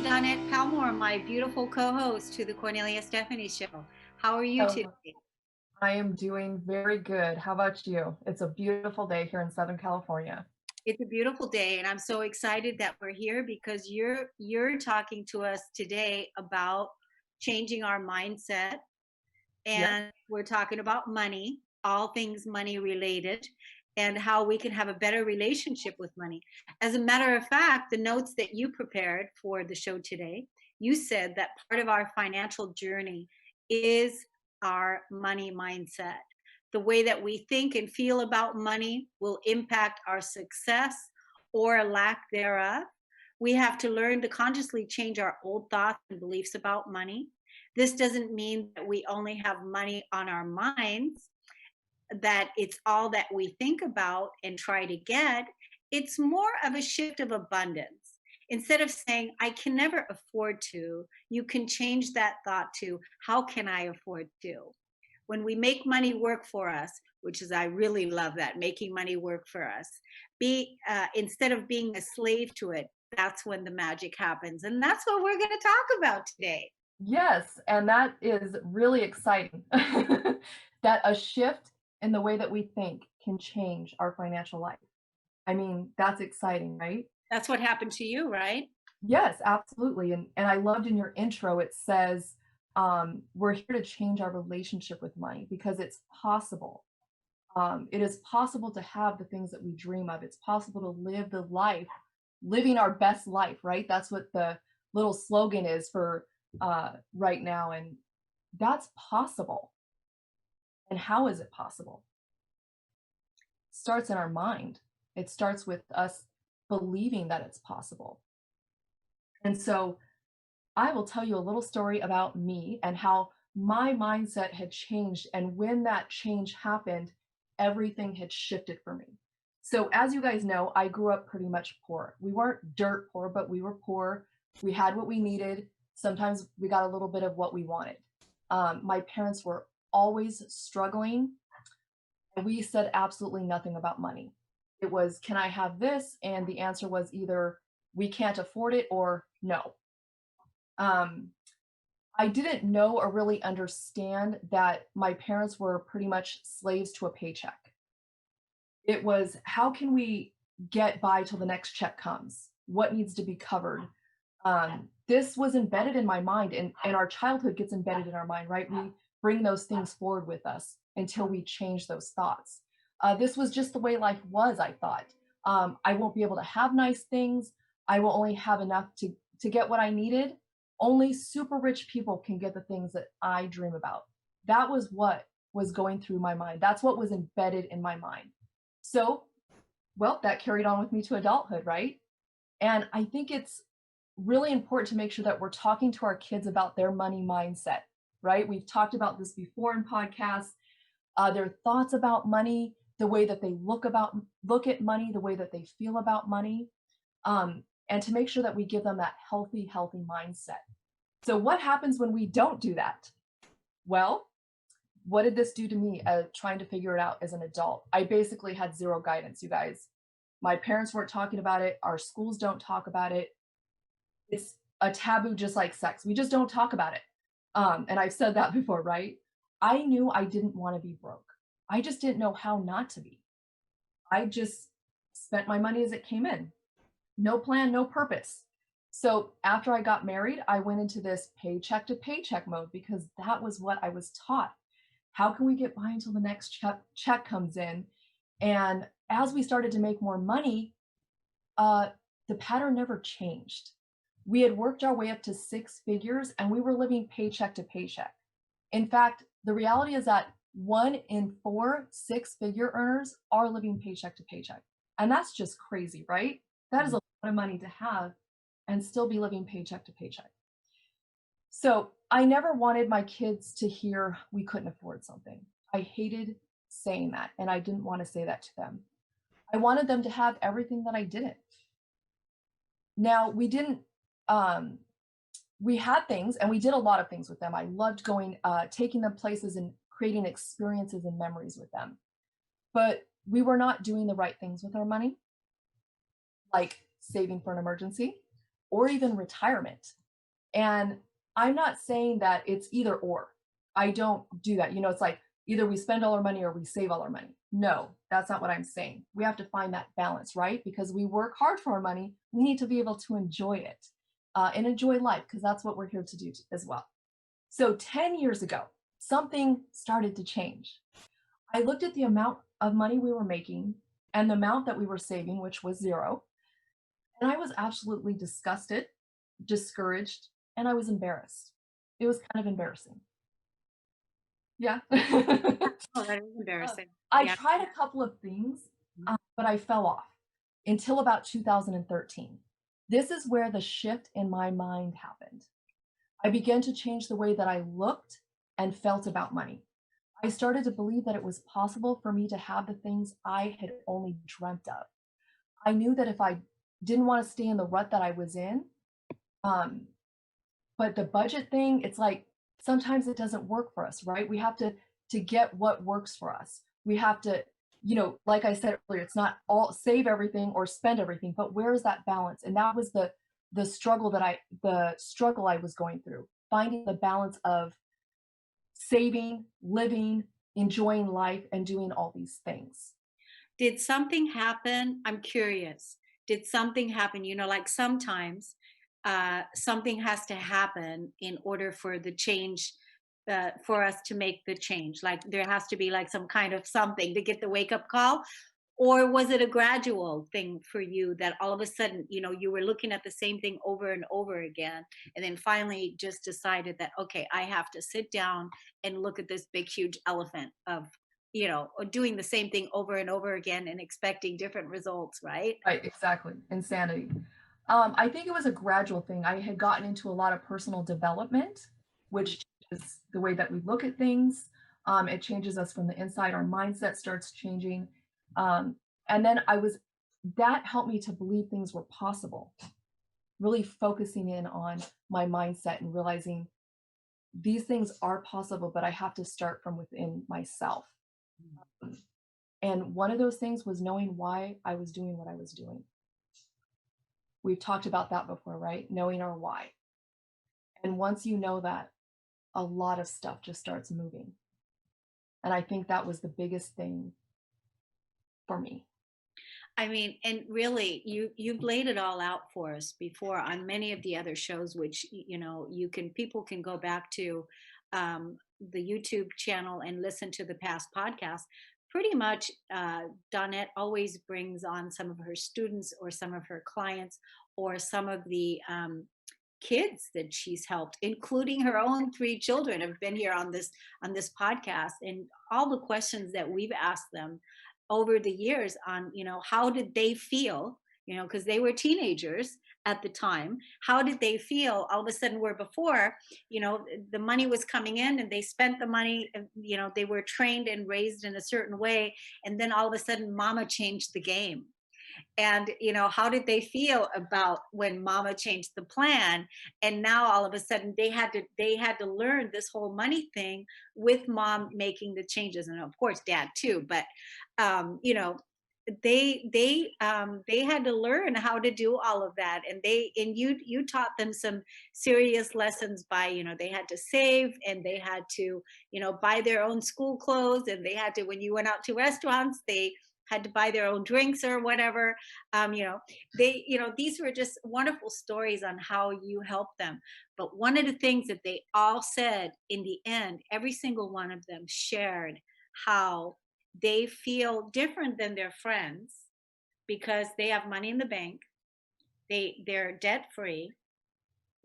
Donette Palmore, my beautiful co-host to the Cornelia Stephanie Show. How are you Oh, today? I am doing very good. How about you? It's a beautiful day here in Southern California. It's a beautiful day, and I'm so excited that we're here because you're talking to us today about changing our mindset, Yep. and we're talking about money, all things money related, and how we can have a better relationship with money. As a matter of fact, the notes that you prepared for the show today, you said that part of our financial journey is our money mindset. The way that we think and feel about money will impact our success or lack thereof. We have to learn to consciously change our old thoughts and beliefs about money. This doesn't mean that we only have money on our minds, that it's all that we think about and try to get. It's more of a shift of abundance. Instead of saying, I can never afford to, you can change that thought to, how can I afford to? When we make money work for us, which is, I really love that, making money work for us, instead of being a slave to it, that's when the magic happens. And that's what we're going to talk about today. Yes, and that is really exciting. That a shift in the way that we think can change our financial life. I mean, that's exciting, right? That's what happened to you, right? Yes, absolutely. And I loved in your intro, it says, we're here to change our relationship with money because it's possible. It is possible to have the things that we dream of. It's possible to live the life, living our best life, right? That's what the little slogan is for right now. And that's possible. And how is it possible? It starts in our mind. It starts with us believing that it's possible. And so I will tell you a little story about me and how my mindset had changed. And when that change happened, everything had shifted for me. So, as you guys know, I grew up pretty much poor. We weren't dirt poor, but we were poor. We had what we needed. Sometimes we got a little bit of what we wanted. My parents were always struggling, and we said absolutely nothing about money. It was, can I have this? And the answer was either we can't afford it or no. Um, I didn't know or really understand that my parents were pretty much slaves to a paycheck. It was, how can we get by till the next check comes? What needs to be covered? This was embedded in my mind, and our childhood gets embedded in our mind, right? We bring those things forward with us until we change those thoughts. This was just the way life was, I thought. I won't be able to have nice things. I will only have enough to get what I needed. Only super rich people can get the things that I dream about. That was what was going through my mind. That's what was embedded in my mind. So, well, that carried on with me to adulthood, right? And I think it's really important to make sure that we're talking to our kids about their money mindset, right? We've talked about this before in podcasts. Their thoughts about money, the way that they look at money, the way that they feel about money, and to make sure that we give them that healthy mindset. So what happens when we don't do that? Well, what did this do to me trying to figure it out as an adult? I basically had zero guidance, you guys. My parents weren't talking about it. Our schools don't talk about it. It's a taboo, just like sex. We just don't talk about it. And I've said that before, right? I knew I didn't want to be broke. I just didn't know how not to be. I just spent my money as it came in. No plan, no purpose. So after I got married, I went into this paycheck to paycheck mode because that was what I was taught. How can we get by until the next check comes in? And as we started to make more money, the pattern never changed. We had worked our way up to six figures and we were living paycheck to paycheck. In fact, the reality is that 1 in 4 six-figure earners are living paycheck to paycheck. And that's just crazy, right? That is a lot of money to have and still be living paycheck to paycheck. So I never wanted my kids to hear we couldn't afford something. I hated saying that, and I didn't want to say that to them. I wanted them to have everything that I didn't. Now, we had things and we did a lot of things with them. I loved taking them places and creating experiences and memories with them. But we were not doing the right things with our money, like saving for an emergency or even retirement. And I'm not saying that it's either or. I don't do that. It's like either we spend all our money or we save all our money. No, that's not what I'm saying. We have to find that balance, right? Because we work hard for our money. We need to be able to enjoy it and enjoy life because that's what we're here to do as well. So 10 years ago, something started to change. I looked at the amount of money we were making and the amount that we were saving, which was zero. And I was absolutely disgusted, discouraged, and I was embarrassed. It was kind of embarrassing. Yeah. Oh, that is Uh, embarrassing. I Yeah. tried a couple of things, Mhm. but I fell off until about 2013. This is where the shift in my mind happened. I began to change the way that I looked and felt about money. I started to believe that it was possible for me to have the things I had only dreamt of. I knew that if I didn't want to stay in the rut that I was in, um, but the budget thing, it's like sometimes it doesn't work for us, right? We have to get what works for us. We have to, like I said earlier, it's not all save everything or spend everything, but where is that balance? And that was the struggle I was going through, finding the balance of saving, living, enjoying life, and doing all these things. Did something happen? I'm curious. Did something happen? Like sometimes something has to happen in order for the change, for us to make the change. Like there has to be like some kind of something to get the wake up call. Or was it a gradual thing for you that all of a sudden, you were looking at the same thing over and over again, and then finally just decided that, okay, I have to sit down and look at this big, huge elephant of, or doing the same thing over and over again and expecting different results, right? Right, exactly. Insanity. I think it was a gradual thing. I had gotten into a lot of personal development, which changes the way that we look at things. It changes us from the inside. Our mindset starts changing. Um, and then that helped me to believe things were possible, really focusing in on my mindset and realizing these things are possible, but I have to start from within myself. And one of those things was knowing why I was doing what I was doing. We've talked about that before, right? Knowing our why. And once you know that, a lot of stuff just starts moving. And I think that was the biggest thing for me. I mean, and really, you've laid it all out for us before on many of the other shows, which people can go back to the YouTube channel and listen to the past podcasts. Pretty much, Donette always brings on some of her students or some of her clients or some of the kids that she's helped, including her own three children, have been here on this podcast, and all the questions that we've asked them over the years on, how did they feel, because they were teenagers at the time. How did they feel all of a sudden, where before, the money was coming in and they spent the money, they were trained and raised in a certain way, and then all of a sudden mama changed the game. And how did they feel about when mama changed the plan, and now all of a sudden they had to learn this whole money thing with mom making the changes, and of course dad too, but they had to learn how to do all of that, and you taught them some serious lessons by, they had to save, and they had to, buy their own school clothes, and they had to, when you went out to restaurants, they had to buy their own drinks or whatever. um, you know these were just wonderful stories on how you helped them. But one of the things that they all said in the end, every single one of them shared how they feel different than their friends because they have money in the bank, they're debt free.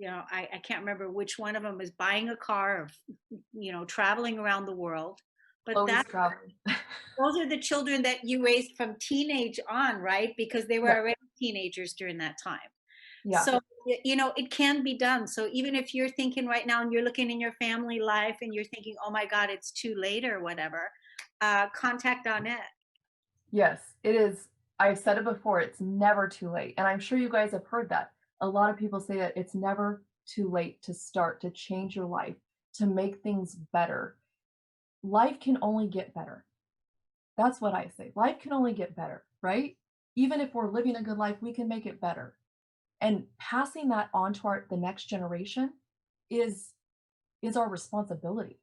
I can't remember which one of them is buying a car or traveling around the world. But Always traveling. those are the children that you raised from teenage on, right? Because they were Yeah. already teenagers during that time. Yeah. So, it can be done. So even if you're thinking right now and you're looking in your family life and you're thinking, oh my God, it's too late or whatever, contact Annette. Yes, it is. I've said it before, it's never too late. And I'm sure you guys have heard that. A lot of people say that it's never too late to start, to change your life, to make things better. Life can only get better. That's what I say. Life can only get better, right? Even if we're living a good life, we can make it better. And passing that on to the next generation is our responsibility,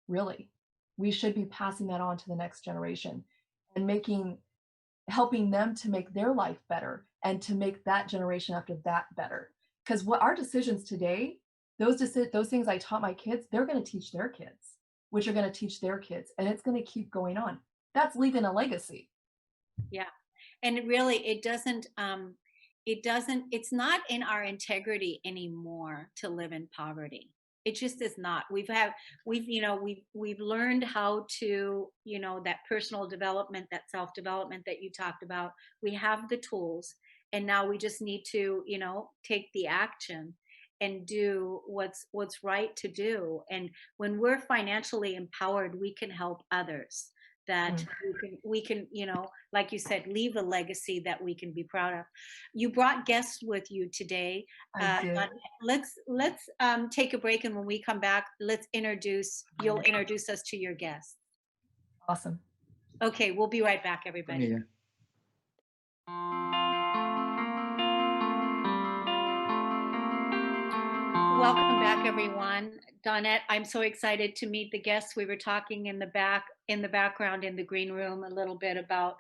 really. We should be passing that on to the next generation and helping them to make their life better and to make that generation after that better. Because what our decisions today, those things I taught my kids, they're going to teach their kids, which are going to teach their kids, and it's going to keep going on. That's leaving a legacy. Yeah. And it's not in our integrity anymore to live in poverty. It just is not. We've learned how to, that personal development, that self-development that you talked about. We have the tools, and now we just need to, take the action and do what's right to do. And when we're financially empowered, we can help others, that Mm, we can, like you said, leave a legacy that we can be proud of. You brought guests with you today. I But did. let's take a break, and when we come back, you'll introduce us to your guests. Awesome. Okay, we'll be right back, everybody. Yeah. Welcome back, everyone. Donette, I'm so excited to meet the guests. We were talking in the background in the green room a little bit about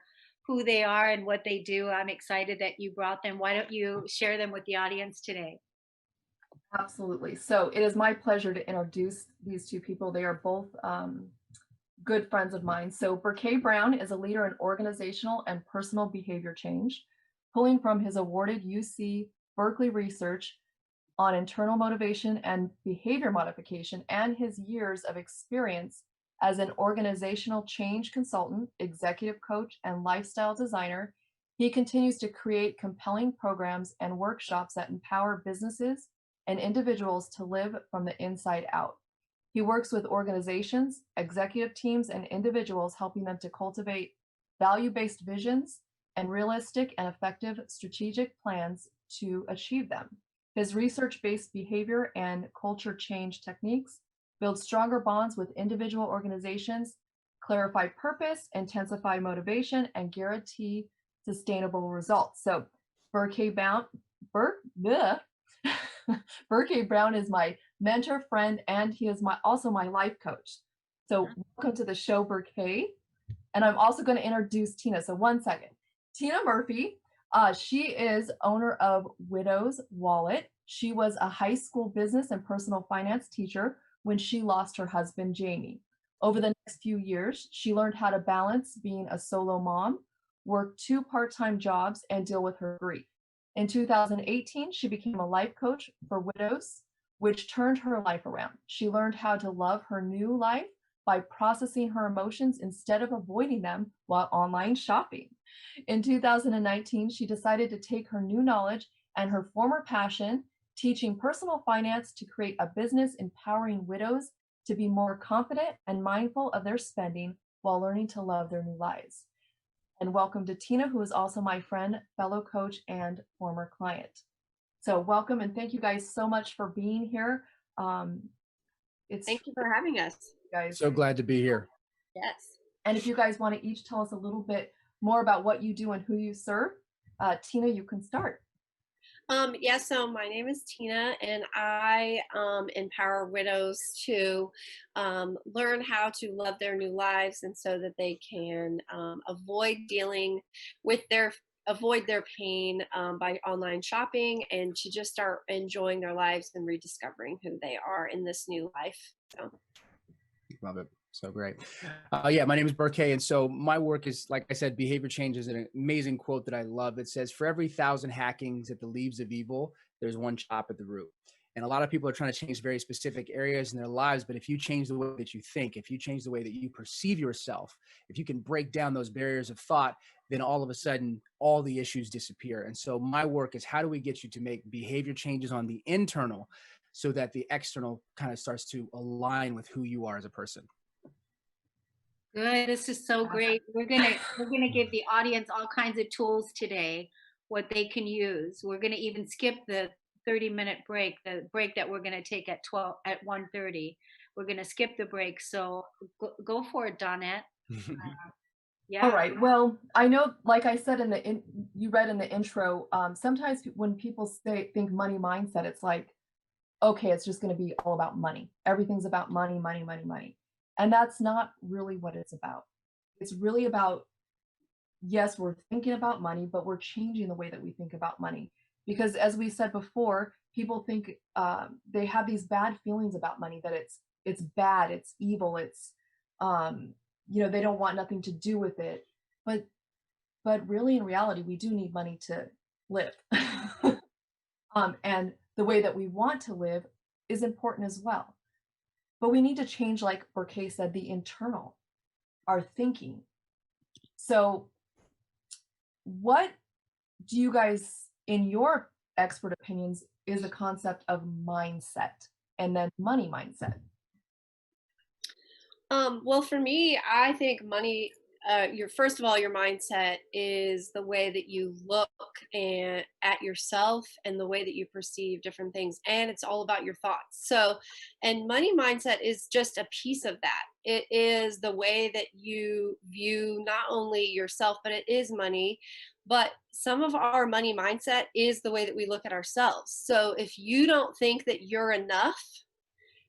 who they are and what they do. I'm excited that you brought them. Why don't you share them with the audience today? Absolutely. So it is my pleasure to introduce these two people. They are both good friends of mine. So Burke Brown is a leader in organizational and personal behavior change, pulling from his awarded UC Berkeley research on internal motivation and behavior modification and his years of experience as an organizational change consultant, executive coach, and lifestyle designer. He continues to create compelling programs and workshops that empower businesses and individuals to live from the inside out. He works with organizations, executive teams, and individuals, helping them to cultivate value-based visions and realistic and effective strategic plans to achieve them. His research-based behavior and culture change techniques build stronger bonds with individual organizations, clarify purpose, intensify motivation, and guarantee sustainable results. So Burke Brown, Burke Brown is my mentor, friend, and he is also my life coach. So welcome to the show, Burke. And I'm also going to introduce Tina. So one second. Tina Murphy, she is owner of Widow's Wallet. She was a high school business and personal finance teacher when she lost her husband, Jamie. Over the next few years, she learned how to balance being a solo mom, work 2 part-time jobs, and deal with her grief. In 2018, she became a life coach for widows, which turned her life around. She learned how to love her new life by processing her emotions instead of avoiding them while online shopping. In 2019, she decided to take her new knowledge and her former passion, teaching personal finance, to create a business empowering widows to be more confident and mindful of their spending while learning to love their new lives. And welcome to Tina, who is also my friend, fellow coach, and former client. So welcome, and thank you guys so much for being here. Thank you for having us. Guys. So glad to be here. Yes. And if you guys want to each tell us a little bit more about what you do and who you serve, Tina, you can start. Yeah, so my name is Tina, and I empower widows to learn how to love their new lives, and so that they can avoid their pain by online shopping, and to just start enjoying their lives and rediscovering who they are in this new life. So. Love it. So great. Yeah, my name is Burke. And so my work is, like I said, behavior change is an amazing quote that I love. It says, for every 1,000 hackings at the leaves of evil, there's one chop at the root. And a lot of people are trying to change very specific areas in their lives. But if you change the way that you think, if you change the way that you perceive yourself, if you can break down those barriers of thought, then all of a sudden, all the issues disappear. And so my work is, how do we get you to make behavior changes on the internal so that the external kind of starts to align with who you are as a person? Good. This is so great. We're gonna give the audience all kinds of tools today, what they can use. We're gonna even skip the 30-minute break, the break that we're gonna take at 1:30. We're gonna skip the break. So go for it, Donette. Yeah. All right. Well, I know, like I said you read in the intro, sometimes when people think money mindset, it's like, okay, it's just going to be all about money. Everything's about money, money, money, money. And that's not really what it's about. It's really about, yes, we're thinking about money, but we're changing the way that we think about money. Because as we said before, people think they have these bad feelings about money, that it's bad, it's evil, it's they don't want nothing to do with it. But really, in reality, we do need money to live. And the way that we want to live is important as well. But we need to change, like Burke said, the internal, our thinking. So what do you guys, in your expert opinions, is the concept of mindset and then money mindset? Well, for me, I think money, your first of all, your mindset is the way that you look at yourself and the way that you perceive different things, and it's all about your thoughts. So, and money mindset is just a piece of that. It is the way that you view not only yourself, but it is money. But some of our money mindset is the way that we look at ourselves. So, if you don't think that you're enough,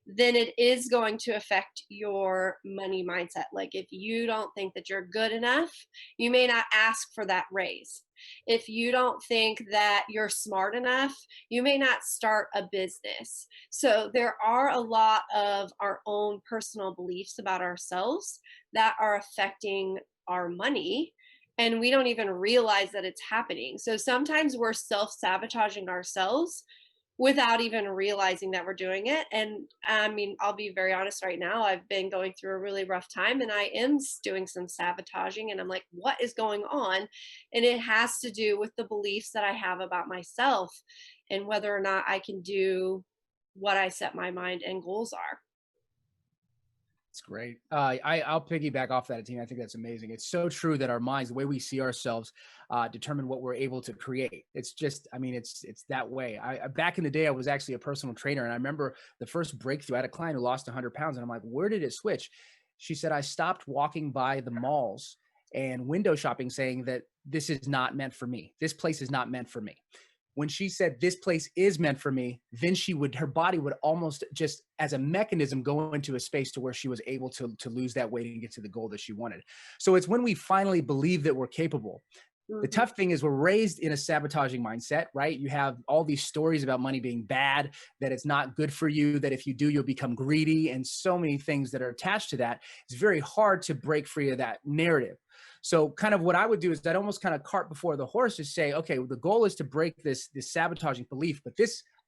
then it is going to affect your money mindset. Like if you don't think that you're good enough, you may not ask for that raise. If you don't think that you're smart enough, you may not start a business. So there are a lot of our own personal beliefs about ourselves that are affecting our money. And we don't even realize that it's happening. So sometimes we're self sabotaging ourselves without even realizing that we're doing it. And I mean, I'll be very honest right now. I've been going through a really rough time and I am doing some sabotaging. And I'm like, what is going on? And it has to do with the beliefs that I have about myself and whether or not I can do what I set my mind and goals are. It's great. I'll piggyback off that, Tina. I think that's amazing. It's so true that our minds, the way we see ourselves, determine what we're able to create. It's just, I mean, it's that way. Back in the day, I was actually a personal trainer, and I remember the first breakthrough. I had a client who lost 100 pounds, and I'm like, where did it switch? She said, I stopped walking by the malls and window shopping, saying that this is not meant for me. This place is not meant for me. When she said this place is meant for me, then her body would almost just as a mechanism go into a space to where she was able to lose that weight and get to the goal that she wanted. So it's when we finally believe that we're capable. The tough thing is we're raised in a sabotaging mindset, right? You have all these stories about money being bad, that it's not good for you, that if you do, you'll become greedy, and so many things that are attached to that. It's very hard to break free of that narrative. So kind of what I would do is I'd almost kind of cart before the horse to say, okay, well, the goal is to break this sabotaging belief, but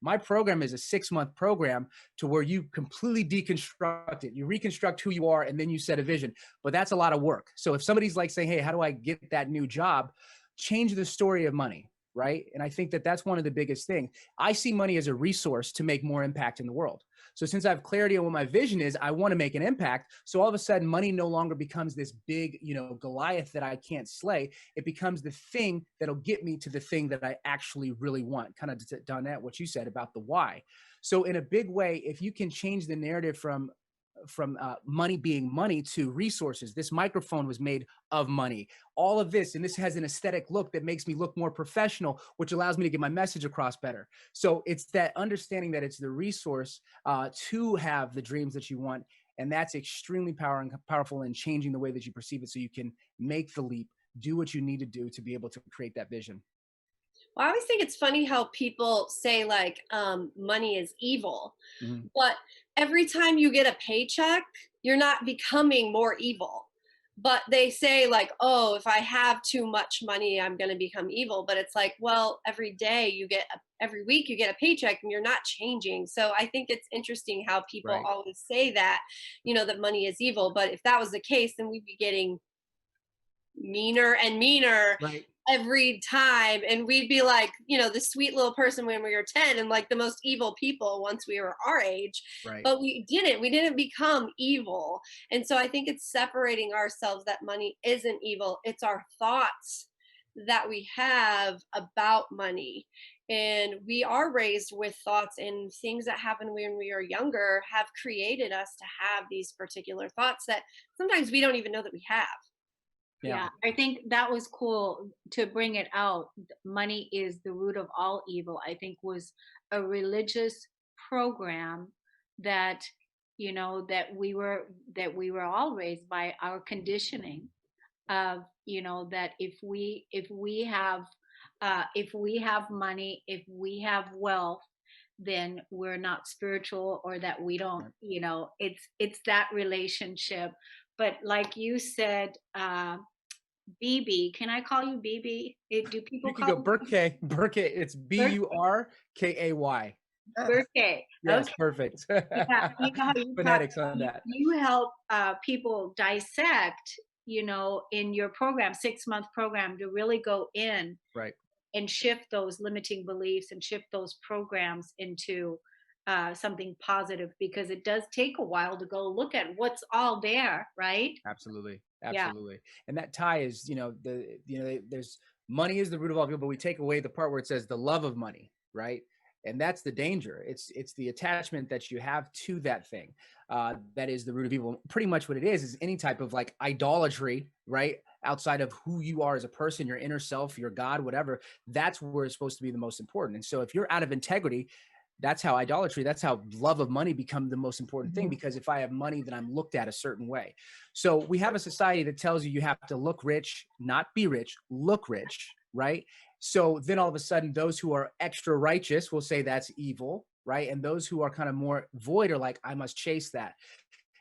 my program is a 6-month program to where you completely deconstruct it. You reconstruct who you are, and then you set a vision. But that's a lot of work. So if somebody's like saying, hey, how do I get that new job? Change the story of money, right? And I think that that's one of the biggest things. I see money as a resource to make more impact in the world. So since I have clarity on what my vision is, I want to make an impact. So all of a sudden, money no longer becomes this big, Goliath that I can't slay. It becomes the thing that'll get me to the thing that I actually really want. Kind of Donette, what you said about the why. So in a big way, if you can change the narrative from money being money to resources. This microphone was made of money. All of this, and this has an aesthetic look that makes me look more professional, which allows me to get my message across better. So it's that understanding that it's the resource to have the dreams that you want. And that's extremely powerful in changing the way that you perceive it so you can make the leap, do what you need to do to be able to create that vision. Well, I always think it's funny how people say like money is evil, but every time you get a paycheck, you're not becoming more evil. But they say like, oh, if I have too much money, I'm going to become evil. But it's like, well, every week you get a paycheck and you're not changing. So I think it's interesting how people Right. always say that, that money is evil. But if that was the case, then we'd be getting meaner and meaner Right. every time, and we'd be like the sweet little person when we were 10 and like the most evil people once we were our age. Right. But we didn't become evil. And so I think it's separating ourselves, that money isn't evil, it's our thoughts that we have about money. And we are raised with thoughts, and things that happen when we are younger have created us to have these particular thoughts that sometimes we don't even know that we have. Yeah, I think that was cool to bring it out. Money is the root of all evil, I think was a religious program that, that we were all raised by, our conditioning of, that if we have money, if we have wealth, then we're not spiritual, or that we don't, Right. it's that relationship. But like you said, BB, can I call you BB? Do people You can call go you Burkay. Burkay. It's Burkay. Birthday? Yes, Okay. perfect. Yeah, you know how Phonetics on that. you help people dissect, in your program, 6-month program, to really go in Right. and shift those limiting beliefs and shift those programs into something positive, because it does take a while to go look at what's all there, right? Absolutely. Yeah. Absolutely. And that tie is, there's money is the root of all evil, but we take away the part where it says the love of money, right? And that's the danger. It's the attachment that you have to that thing. That is the root of evil. Pretty much what it is any type of like idolatry, right? Outside of who you are as a person, your inner self, your God, whatever, that's where it's supposed to be the most important. And so if you're out of integrity, that's how idolatry, that's how love of money become the most important thing, because if I have money, then I'm looked at a certain way. So we have a society that tells you have to look rich, not be rich, look rich, right? So then all of a sudden, those who are extra righteous will say that's evil, right? And those who are kind of more void are like, I must chase that.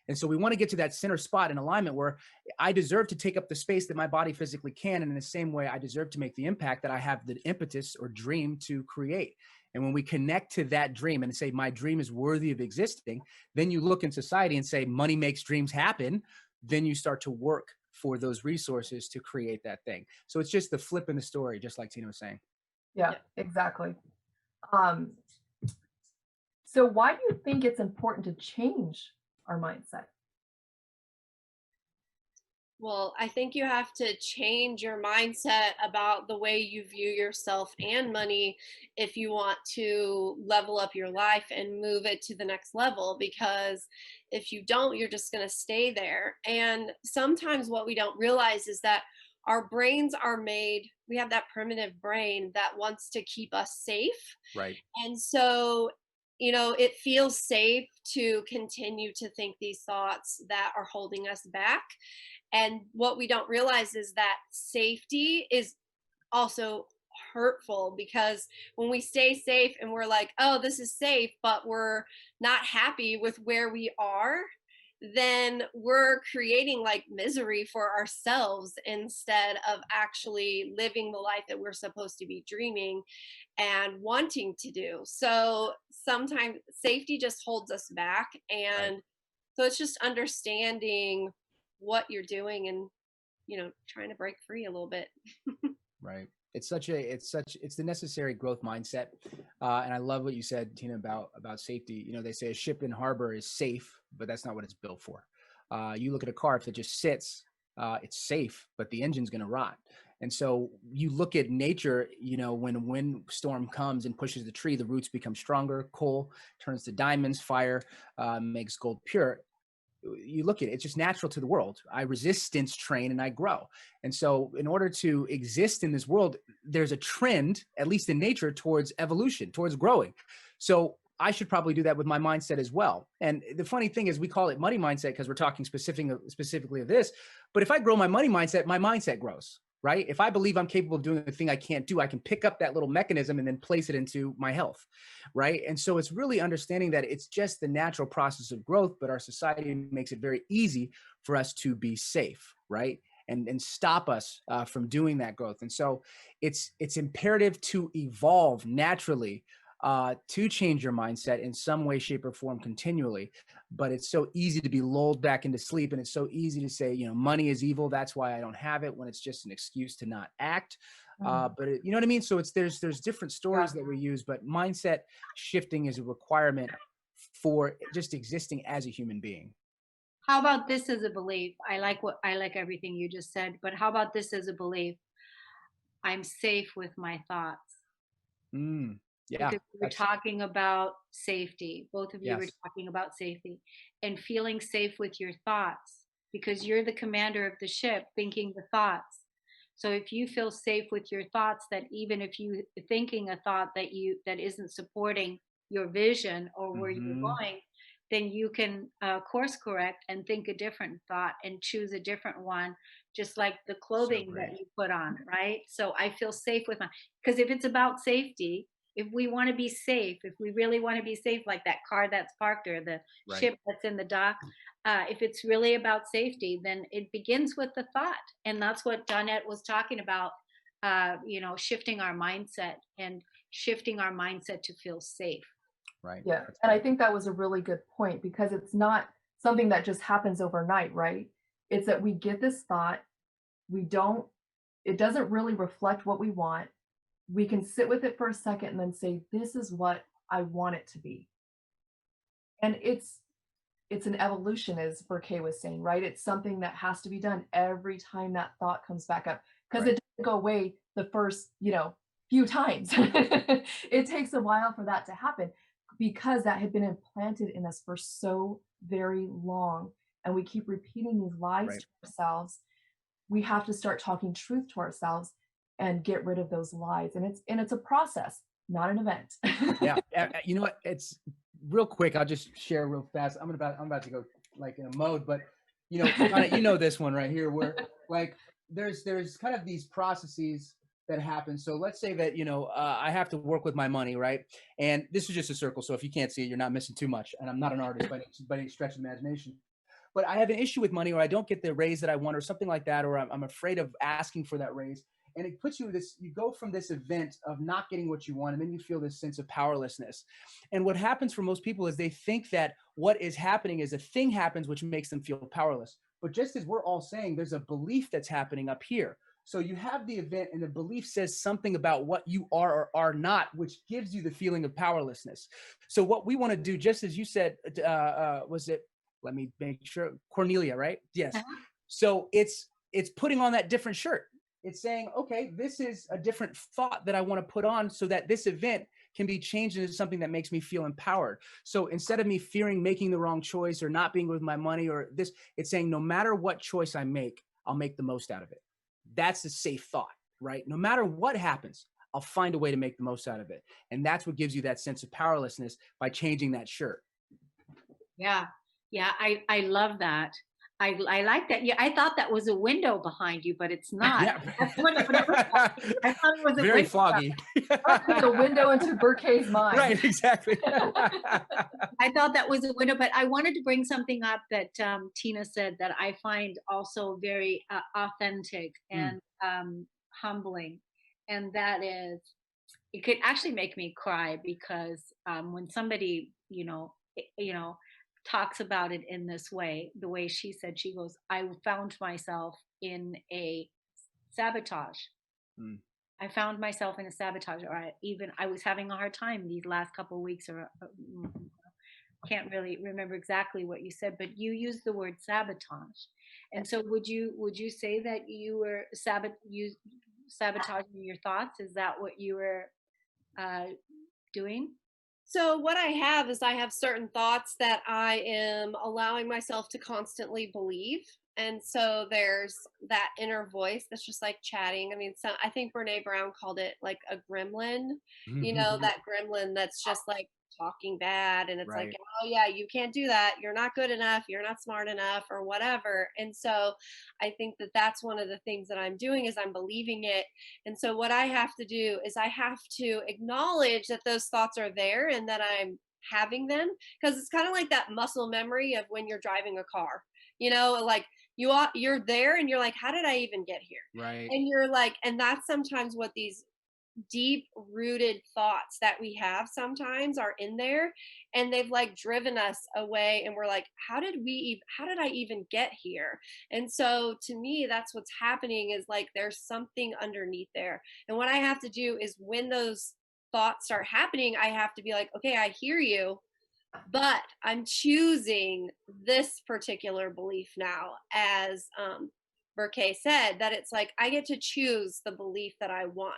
And so we want to get to that center spot in alignment where I deserve to take up the space that my body physically can. And in the same way, I deserve to make the impact that I have the impetus or dream to create. And when we connect to that dream and say, my dream is worthy of existing, then you look in society and say, money makes dreams happen. Then you start to work for those resources to create that thing. So it's just the flip in the story, just like Tina was saying. Yeah, exactly. Um, so why do you think it's important to change our mindset? Well, I think you have to change your mindset about the way you view yourself and money if you want to level up your life and move it to the next level. Because if you don't, you're just going to stay there. And sometimes what we don't realize is that our brains are made, we have that primitive brain that wants to keep us safe. Right. And so, it feels safe to continue to think these thoughts that are holding us back. And what we don't realize is that safety is also hurtful, because when we stay safe and we're like, oh, this is safe, but we're not happy with where we are, then we're creating like misery for ourselves instead of actually living the life that we're supposed to be dreaming and wanting to do. So sometimes safety just holds us back. Right. And so it's just understanding what you're doing and, trying to break free a little bit. Right. It's the necessary growth mindset. And I love what you said, Tina, about safety. They say a ship in harbor is safe, but that's not what it's built for. You look at a car, if it just sits, it's safe, but the engine's going to rot. And so you look at nature, when a windstorm comes and pushes the tree, the roots become stronger, coal turns to diamonds, fire makes gold pure. You look at it, it's just natural to the world. I resistance train and I grow. And so in order to exist in this world, there's a trend, at least in nature, towards evolution, towards growing. So I should probably do that with my mindset as well. And the funny thing is we call it money mindset because we're talking specifically of this. But if I grow my money mindset, my mindset grows, right? If I believe I'm capable of doing the thing I can't do, I can pick up that little mechanism and then place it into my health, right? And so it's really understanding that it's just the natural process of growth, but our society makes it very easy for us to be safe, right? And stop us from doing that growth. And so it's imperative to evolve naturally, to change your mindset in some way, shape, or form continually. But it's so easy to be lulled back into sleep. And it's so easy to say, money is evil. That's why I don't have it, when it's just an excuse to not act. But you know what I mean? So there's different stories that we use, but mindset shifting is a requirement for just existing as a human being. How about this as a belief? I like everything you just said, but how about this as a belief? I'm safe with my thoughts. Yeah. Because we were talking about safety. Both of you were Yes. talking about safety and feeling safe with your thoughts, because you're the commander of the ship, thinking the thoughts. So if you feel safe with your thoughts, that even if you thinking a thought that isn't supporting your vision or where you're Mm-hmm. going, then you can course correct and think a different thought and choose a different one, just like the So clothing that great. you put on, right? So I feel safe with my, because if it's about safety, if we want to be safe, if we really want to be safe, like that car that's parked or the Right. ship that's in the dock, if it's really about safety, then it begins with the thought. And that's what Donette was talking about, shifting our mindset and shifting our mindset to feel safe. Right. Yeah. That's And I great. think that was a really good point because it's not something that just happens overnight, right? It's that we get this thought, we don't, it doesn't really reflect what we want. We can sit with it for a second and then say, this is what I want it to be. And it's an evolution, as Burke was saying, right? It's something that has to be done every time that thought comes back up because Right. it doesn't go away the first, few times. It takes a while for that to happen because that had been implanted in us for so very long. And we keep repeating these lies Right. to ourselves. We have to start talking truth to ourselves and get rid of those lies. And it's a process, not an event. Yeah. You know what? It's real quick. I'll just share real fast. I'm about to go like in a mode, but kind of, this one right here where like there's kind of these processes that happen. So let's say that, I have to work with my money, right? And this is just a circle. So if you can't see it, you're not missing too much. And I'm not an artist by any stretch of imagination. But I have an issue with money, or I don't get the raise that I want, or something like that, or I'm afraid of asking for that raise. And it puts you you go from this event of not getting what you want, and then you feel this sense of powerlessness. And what happens for most people is they think that what is happening is a thing happens, which makes them feel powerless. But just as we're all saying, there's a belief that's happening up here. So you have the event, and the belief says something about what you are or are not, which gives you the feeling of powerlessness. So what we want to do, just as you said, was it, let me make sure, Cornelia, right? Yes. Uh-huh. So it's putting on that different shirt. It's saying, okay, this is a different thought that I want to put on so that this event can be changed into something that makes me feel empowered. So instead of me fearing making the wrong choice or not being with my money or this, it's saying no matter what choice I make, I'll make the most out of it. That's a safe thought, right? No matter what happens, I'll find a way to make the most out of it. And that's what gives you that sense of powerlessness by changing that shirt. Yeah. Yeah. I love that. I like that. Yeah. I thought that was a window behind you, but it's not. Yeah. That's what it looked like. I thought it was a Very window. foggy. The window into Burke's mind. Right, exactly. I thought that was a window, but I wanted to bring something up that Tina said that I find also very authentic and humbling. And that is, it could actually make me cry because when somebody, talks about it in this way, the way she said, she goes, I found myself in a sabotage. Mm. I found myself in a sabotage, or I was having a hard time these last couple of weeks, or can't really remember exactly what you said, but you used the word sabotage. And so, would you say that you were sabotaging your thoughts? Is that what you were doing? So what I have is I have certain thoughts that I am allowing myself to constantly believe. And so there's that inner voice that's just like chatting. I mean, so I think Brene Brown called it like a gremlin, that gremlin that's just like talking bad. And it's like, Right. oh, yeah, you can't do that. You're not good enough. You're not smart enough or whatever. And so I think that that's one of the things that I'm doing is I'm believing it. And so what I have to do is I have to acknowledge that those thoughts are there and that I'm having them, because it's kind of like that muscle memory of when you're driving a car. Like you're there and you're like, how did I even get here? Right. And you're like, and that's sometimes what these deep rooted thoughts that we have sometimes are in there, and they've like driven us away, and we're like, how did I even get here? And so to me, that's what's happening, is like there's something underneath there. And what I have to do is when those thoughts start happening, I have to be like, okay, I hear you, but I'm choosing this particular belief now, as Burke said, that it's like I get to choose the belief that I want.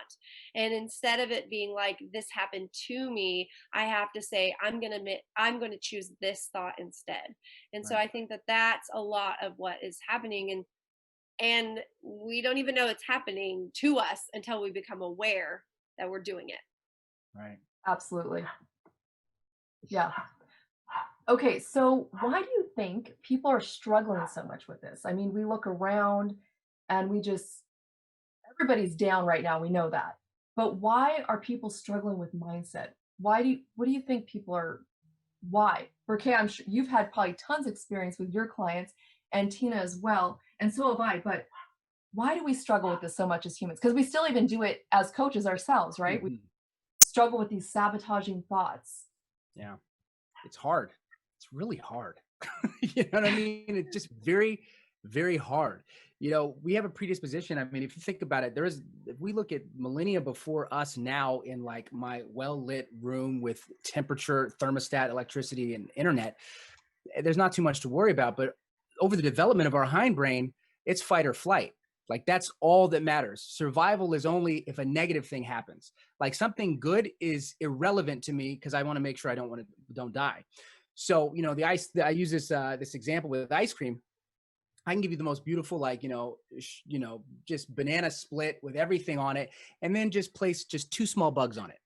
And instead of it being like this happened to me, I have to say I'm going to choose this thought instead. And so Right. I think that that's a lot of what is happening, and we don't even know it's happening to us until we become aware that we're doing it. Right. Absolutely. Yeah. Okay, so why do you think people are struggling so much with this? I mean, we look around and everybody's down right now, we know that. But why are people struggling with mindset? What do you think people are, why? Okay, I'm sure you've had probably tons of experience with your clients and Tina as well, and so have I, but why do we struggle with this so much as humans? Because we still even do it as coaches ourselves, right? We Mhm. struggle with these sabotaging thoughts. Yeah. It's hard. It's really hard. You know what I mean? It's just very, very hard. We have a predisposition. I mean, if you think about it, if we look at millennia before us now in like my well lit room with temperature, thermostat, electricity, and internet, there's not too much to worry about. But over the development of our hindbrain, it's fight or flight. Like that's all that matters. Survival is only if a negative thing happens. Like something good is irrelevant to me because I want to make sure I don't die. So, the ice, I use this example with ice cream. I can give you the most beautiful, like, just banana split with everything on it, and then just place just two small bugs on it.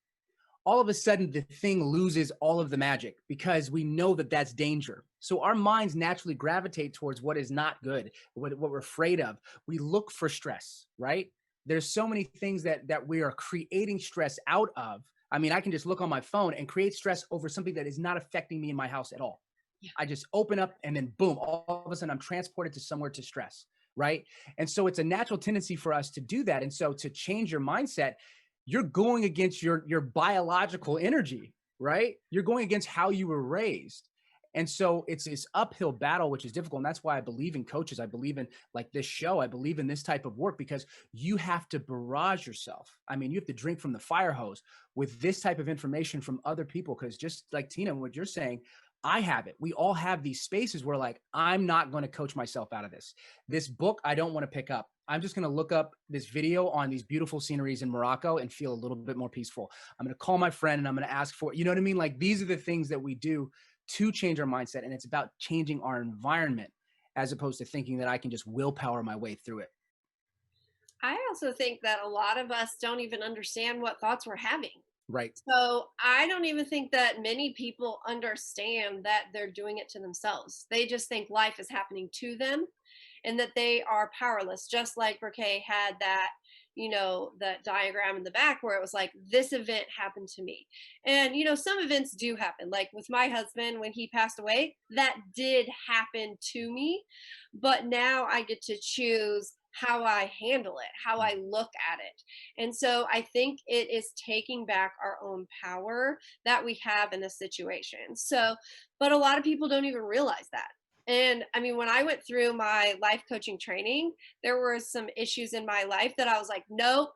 All of a sudden the thing loses all of the magic because we know that that's danger. So our minds naturally gravitate towards what is not good, what we're afraid of. We look for stress, right? There's so many things that we are creating stress out of. I mean, I can just look on my phone and create stress over something that is not affecting me in my house at all. Yeah. I just open up and then boom, all of a sudden I'm transported to somewhere to stress, right? And so it's a natural tendency for us to do that. And so to change your mindset, you're going against your biological energy, right? You're going against how you were raised. And so it's this uphill battle, which is difficult. And that's why I believe in coaches. I believe in like this show. I believe in this type of work because you have to barrage yourself. I mean, you have to drink from the fire hose with this type of information from other people. Because just like Tina, what you're saying, I have it. We all have these spaces where like, I'm not going to coach myself out of this. This book, I don't want to pick up. I'm just going to look up this video on these beautiful sceneries in Morocco and feel a little bit more peaceful. I'm going to call my friend and I'm going to ask for, you know what I mean? Like these are the things that we do to change our mindset. And it's about changing our environment as opposed to thinking that I can just willpower my way through it. I also think that a lot of us don't even understand what thoughts we're having. Right. So I don't even think that many people understand that they're doing it to themselves. They just think life is happening to them and that they are powerless, just like Briquet had that, that diagram in the back where it was like, this event happened to me. And, some events do happen. Like with my husband, when he passed away, that did happen to me. But now I get to choose how I handle it, how I look at it. And so I think it is taking back our own power that we have in a situation. So, but a lot of people don't even realize that. And I mean, when I went through my life coaching training, there were some issues in my life that I was like, nope,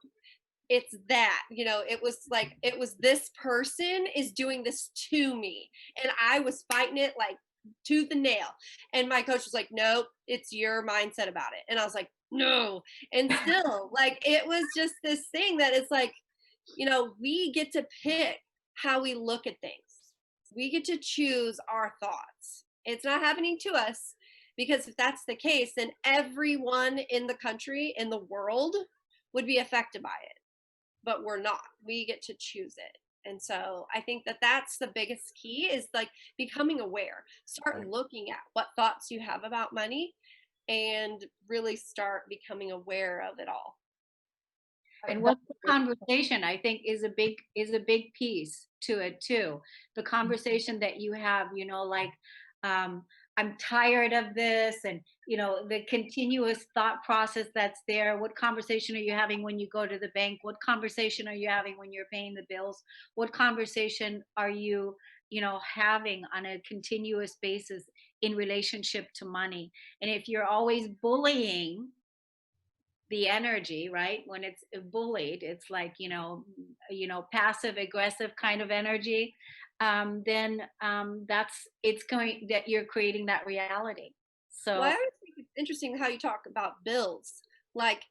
it's that. It was like, it was this person is doing this to me. And I was fighting it like tooth and nail. And my coach was like, nope, it's your mindset about it. And I was like, no. And still, like, it was just this thing that it's like, we get to pick how we look at things. We get to choose our thoughts. It's not happening to us because if that's the case, then everyone in the country, in the world, would be affected by it. But we're not. We get to choose it. And so I think that that's the biggest key is like becoming aware. Start Right. looking at what thoughts you have about money and really start becoming aware of it all. And what's the conversation, I think, is a big piece to it too. The conversation that you have, like, I'm tired of this, and the continuous thought process that's there. What conversation are you having when you go to the bank? What conversation are you having when you're paying the bills? What conversation are you, having on a continuous basis in relationship to money? And if you're always bullying the energy, right, when it's bullied, it's like, passive aggressive kind of energy, then that's it's going that you're creating that reality. Well, I So always think it's interesting how you talk about bills. Like,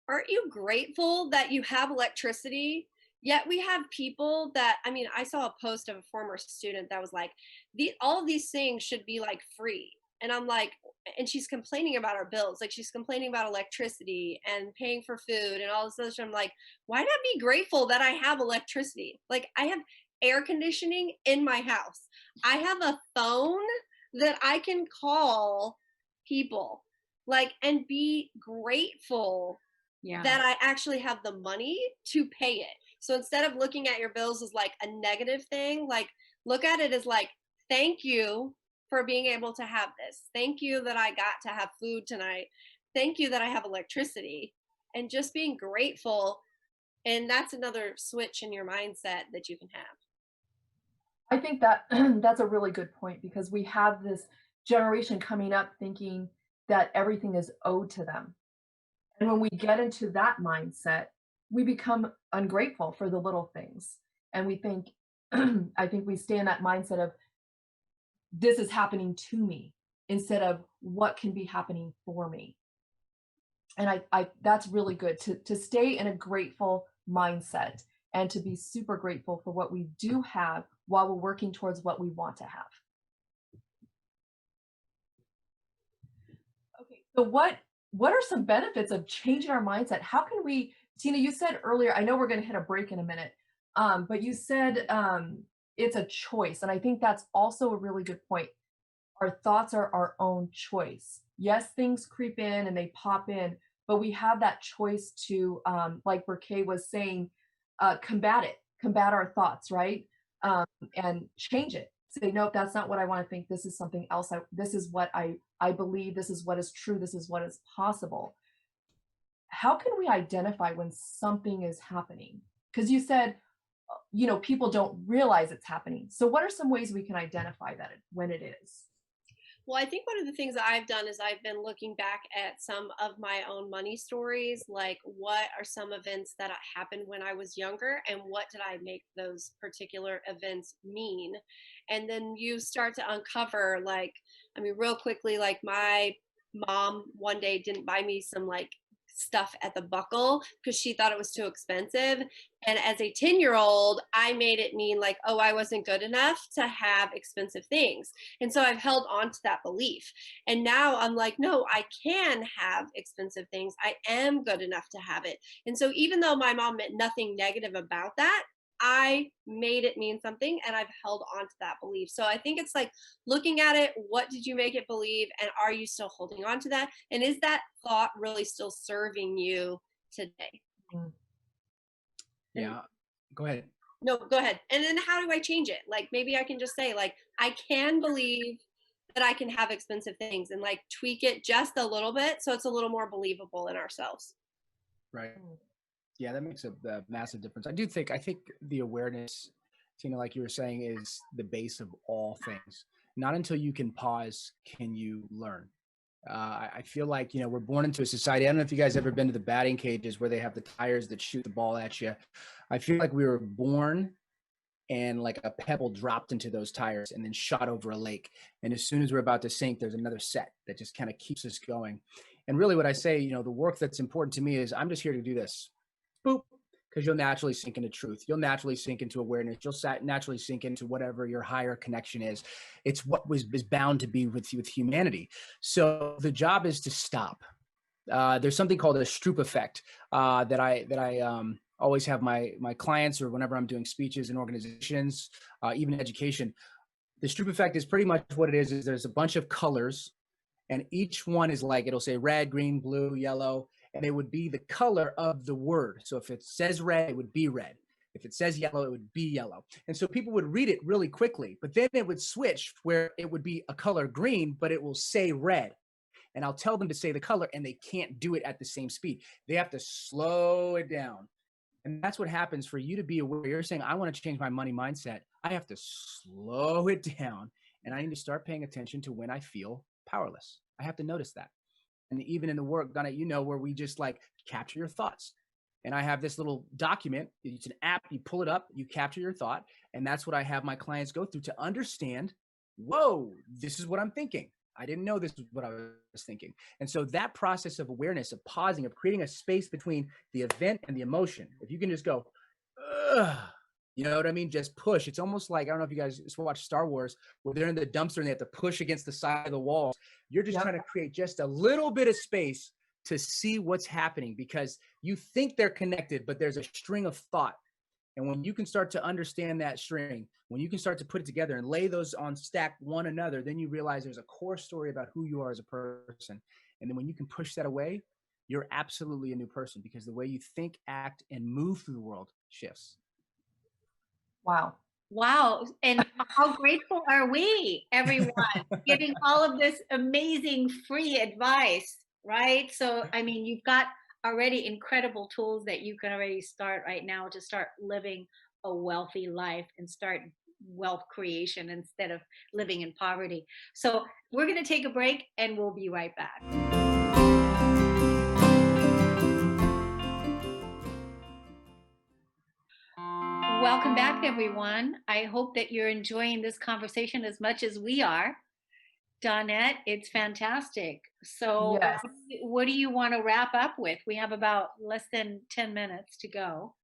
aren't you grateful that you have electricity? Yet we have people that, I mean, I saw a post of a former student that was like, all of these things should be like free. And I'm like, and she's complaining about our bills. Like she's complaining about electricity and paying for food and all this other stuff. I'm like, why not be grateful that I have electricity? Like I have air conditioning in my house. I have a phone that I can call people, like, and be grateful Yeah. that I actually have the money to pay it. So instead of looking at your bills as like a negative thing, like, look at it as like, thank you for being able to have this. Thank you that I got to have food tonight. Thank you that I have electricity. And just being grateful. And that's another switch in your mindset that you can have. I think that that's a really good point because we have this generation coming up thinking that everything is owed to them. And when we get into that mindset, we become ungrateful for the little things. And we think, I think we stay in that mindset of this is happening to me instead of what can be happening for me. And I that's really good to stay in a grateful mindset and to be super grateful for what we do have while we're working towards what we want to have. Okay, so what are some benefits of changing our mindset? How can we, Tina, you said earlier, I know we're going to hit a break in a minute, but you said it's a choice. And I think that's also a really good point. Our thoughts are our own choice. Yes, things creep in and they pop in, but we have that choice to, like Burkay was saying, combat it, combat our thoughts, right? And change it. Say, nope, that's not what I want to think. This is something else. This is what I believe. This is what is true. This is what is possible. How can we identify when something is happening? Because you said, people don't realize it's happening. So what are some ways we can identify that when it is? Well, I think one of the things that I've done is I've been looking back at some of my own money stories, like what are some events that happened when I was younger and what did I make those particular events mean? And then you start to uncover, like, I mean, real quickly, like my mom one day didn't buy me some like stuff at the buckle because she thought it was too expensive. And as a 10-year-old, I made it mean like, oh, I wasn't good enough to have expensive things. And so I've held on to that belief. And now I'm like, no, I can have expensive things. I am good enough to have it. And so even though my mom meant nothing negative about that, I made it mean something and I've held on to that belief. So I think it's like looking at it, what did you make it believe? And are you still holding on to that? And is that thought really still serving you today? Mm. Yeah. Go ahead. No, go ahead. And then how do I change it? Like maybe I can just say, like, I can believe that I can have expensive things and like tweak it just a little bit so it's a little more believable in ourselves. Right. Yeah, that makes a massive difference. I think the awareness, Tina, like you were saying, is the base of all things. Not until you can pause can you learn. I feel like, we're born into a society. I don't know if you guys ever been to the batting cages where they have the tires that shoot the ball at you. I feel like we were born and like a pebble dropped into those tires and then shot over a lake. And as soon as we're about to sink, there's another set that just kind of keeps us going. And really what I say, the work that's important to me is I'm just here to do this. Boop. Because you'll naturally sink into truth. You'll naturally sink into awareness. You'll naturally sink into whatever your higher connection is. It's what is bound to be with humanity. So the job is to stop. There's something called a Stroop Effect that I always have my clients, or whenever I'm doing speeches in organizations, even education. The Stroop Effect is pretty much what it is there's a bunch of colors, and each one is like, it'll say red, green, blue, yellow, and it would be the color of the word. So if it says red, it would be red. If it says yellow, it would be yellow. And so people would read it really quickly, but then it would switch where it would be a color green, but it will say red. And I'll tell them to say the color and they can't do it at the same speed. They have to slow it down. And that's what happens for you to be aware. You're saying, I want to change my money mindset. I have to slow it down and I need to start paying attention to when I feel powerless. I have to notice that. And even in the work, Donna, where we just like capture your thoughts. And I have this little document. It's an app. You pull it up, you capture your thought. And that's what I have my clients go through to understand, whoa, this is what I'm thinking. I didn't know this was what I was thinking. And so that process of awareness, of pausing, of creating a space between the event and the emotion, if you can just go, ugh, you know what I mean? Just push. It's almost like, I don't know if you guys watch Star Wars, where they're in the dumpster and they have to push against the side of the wall. You're just trying to create just a little bit of space to see what's happening because you think they're connected, but there's a string of thought And when you can start to understand that string, when you can start to put it together and lay those on stack one another, then you realize there's a core story about who you are as a person. And then when you can push that away, you're absolutely a new person, because the way you think, act, and move through the world shifts. Wow. Wow. And how grateful are we, everyone, getting all of this amazing free advice, right? So, I mean, you've got already incredible tools that you can already start right now to start living a wealthy life and start wealth creation instead of living in poverty. So, we're going to take a break and we'll be right back. Welcome back, everyone. I hope that you're enjoying this conversation as much as we are. Donette, it's fantastic. So, Yes. what do you want to wrap up with? We have about less than 10 minutes to go.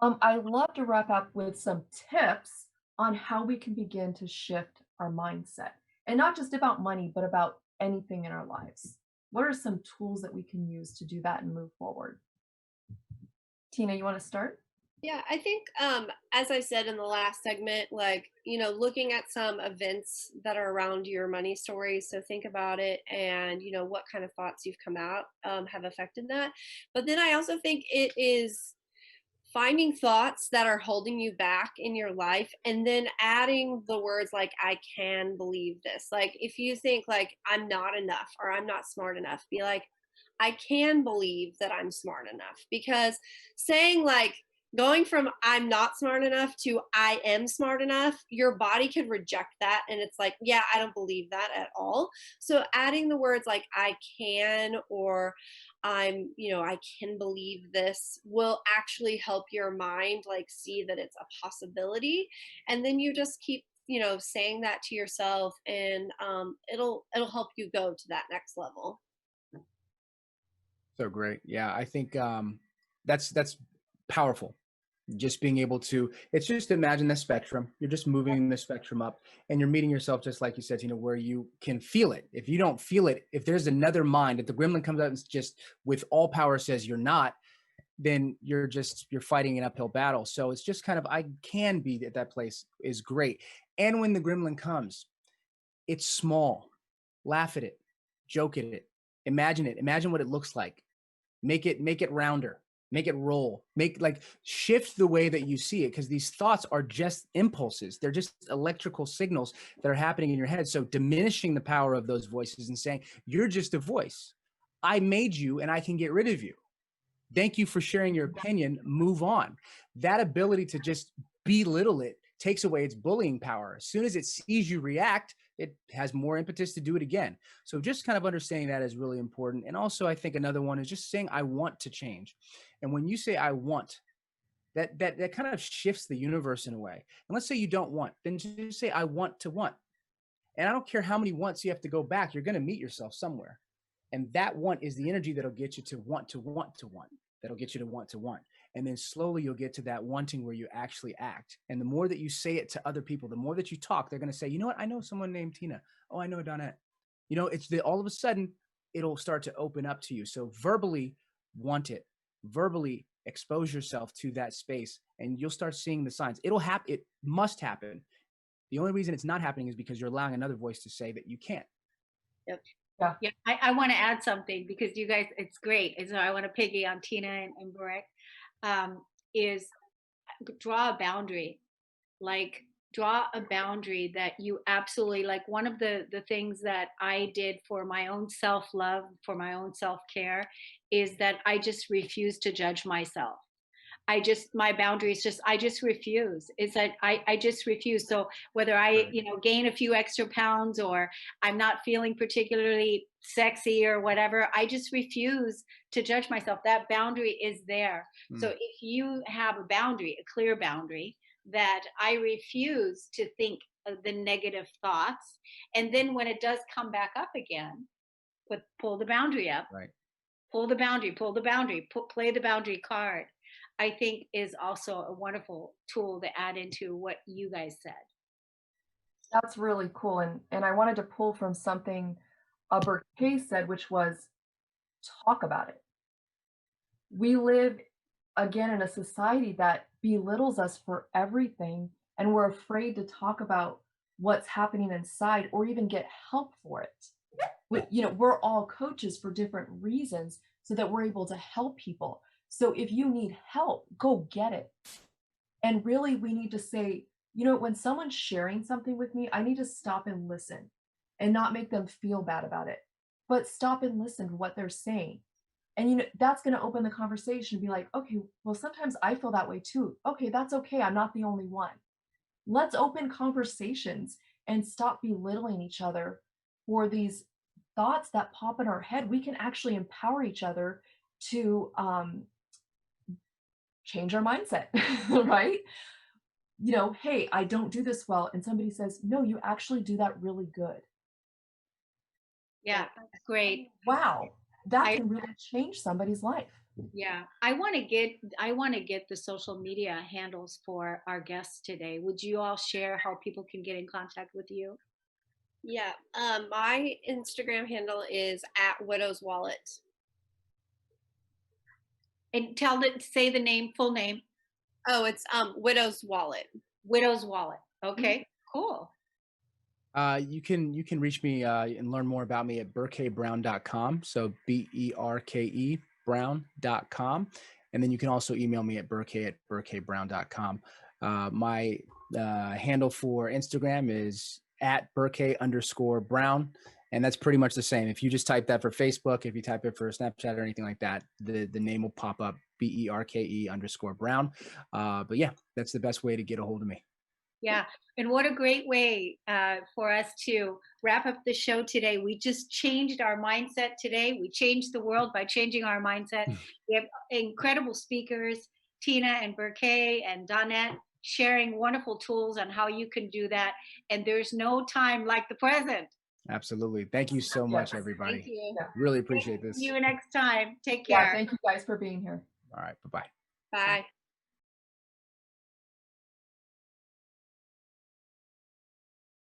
I'd love to wrap up with some tips on how we can begin to shift our mindset. And not just about money, but about anything in our lives. What are some tools that we can use to do that and move forward? Tina, you want to start? Yeah, I think as I said in the last segment, like, looking at some events that are around your money story. So think about it and, what kind of thoughts you've come out have affected that. But then I also think it is finding thoughts that are holding you back in your life and then adding the words like I can believe this. Like if you think like I'm not enough or I'm not smart enough, be like I can believe that I'm smart enough, because saying like going from I'm not smart enough to I am smart enough, your body could reject that and it's like, yeah, I don't believe that at all. So adding the words like I can or I can believe this will actually help your mind like see that it's a possibility. And then you just keep, saying that to yourself and it'll help you go to that next level. So great. Yeah, I think that's powerful. Just being able to, it's just imagine the spectrum. You're just moving the spectrum up and you're meeting yourself, just like you said, where you can feel it. If you don't feel it, if there's another mind, if the gremlin comes out and just with all power says you're not, then you're fighting an uphill battle. So it's just kind of, I can be at that place is great. And when the gremlin comes, it's small. Laugh at it, joke at it, imagine what it looks like. Make it rounder, make it roll, shift the way that you see it, because these thoughts are just impulses. They're just electrical signals that are happening in your head. So diminishing the power of those voices and saying, you're just a voice. I made you and I can get rid of you. Thank you for sharing your opinion. Move on. That ability to just belittle it takes away its bullying power. As soon as it sees you react, it has more impetus to do it again. So just kind of understanding that is really important. And also, I think another one is just saying, I want to change. And when you say I want, that kind of shifts the universe in a way. And let's say you don't want, then just say, I want to want. And I don't care how many wants you have to go back, you're going to meet yourself somewhere. And that want is the energy that'll get you to want to want to want. That'll get you to want to want. And then slowly you'll get to that wanting where you actually act. And the more that you say it to other people, the more that you talk, they're going to say, you know what? I know someone named Tina. Oh, I know Donette. All of a sudden it'll start to open up to you. So verbally want it, verbally expose yourself to that space, and you'll start seeing the signs. It'll happen. It must happen. The only reason it's not happening is because you're allowing another voice to say that you can't. Yep. Yeah. Yeah, I want to add something because you guys, it's great. And so I want to piggy on Tina and Burek, is draw a boundary. Like draw a boundary that you absolutely like. One of the things that I did for my own self-love, for my own self-care, is that I just refuse to judge myself. My boundaries just, I just refuse. It's like I just refuse. So whether I gain a few extra pounds or I'm not feeling particularly sexy or whatever, I just refuse to judge myself. That boundary is there. So if you have a boundary, a clear boundary, that I refuse to think of the negative thoughts, and then when it does come back up again, pull the boundary up. Right. Pull the boundary, play the boundary card, I think is also a wonderful tool to add into what you guys said. That's really cool. And I wanted to pull from something Albert Case said, which was talk about it. We live again, in a society that belittles us for everything, and we're afraid to talk about what's happening inside or even get help for it. We're all coaches for different reasons so that we're able to help people. So if you need help, go get it. And really, we need to say, when someone's sharing something with me, I need to stop and listen and not make them feel bad about it, but stop and listen to what they're saying. And that's going to open the conversation and be like, okay, well, sometimes I feel that way too. Okay, that's okay. I'm not the only one. Let's open conversations and stop belittling each other for these thoughts that pop in our head. We can actually empower each other to change our mindset, right? Hey, I don't do this well. And somebody says, no, you actually do that really good. Yeah, that's great. Wow, that I can really change somebody's life. Yeah, I want to get the social media handles for our guests today. Would you all share how people can get in contact with you? Yeah. My Instagram handle is at Widow's Wallet. And say the name, full name, Oh, it's Widow's Wallet. Widow's Wallet. Okay, cool. You can reach me and learn more about me at berkebrown.com. So BERKE brown.com. And then you can also email me at berkebrown.com. My handle for Instagram is at @Berke_Brown. And that's pretty much the same. If you just type that for Facebook, if you type it for Snapchat or anything like that, the name will pop up, BERKE_Brown. But yeah, that's the best way to get a hold of me. Yeah, and what a great way for us to wrap up the show today. We just changed our mindset today. We changed the world by changing our mindset. We have incredible speakers, Tina and Berkay and Donette, sharing wonderful tools on how you can do that. And there's no time like the present. Absolutely. Thank you so much, Yes. everybody. Thank you. Yeah. Really appreciate this. See you next time. Take Yeah, care. thank you guys for being here. All right. Bye-bye. Bye.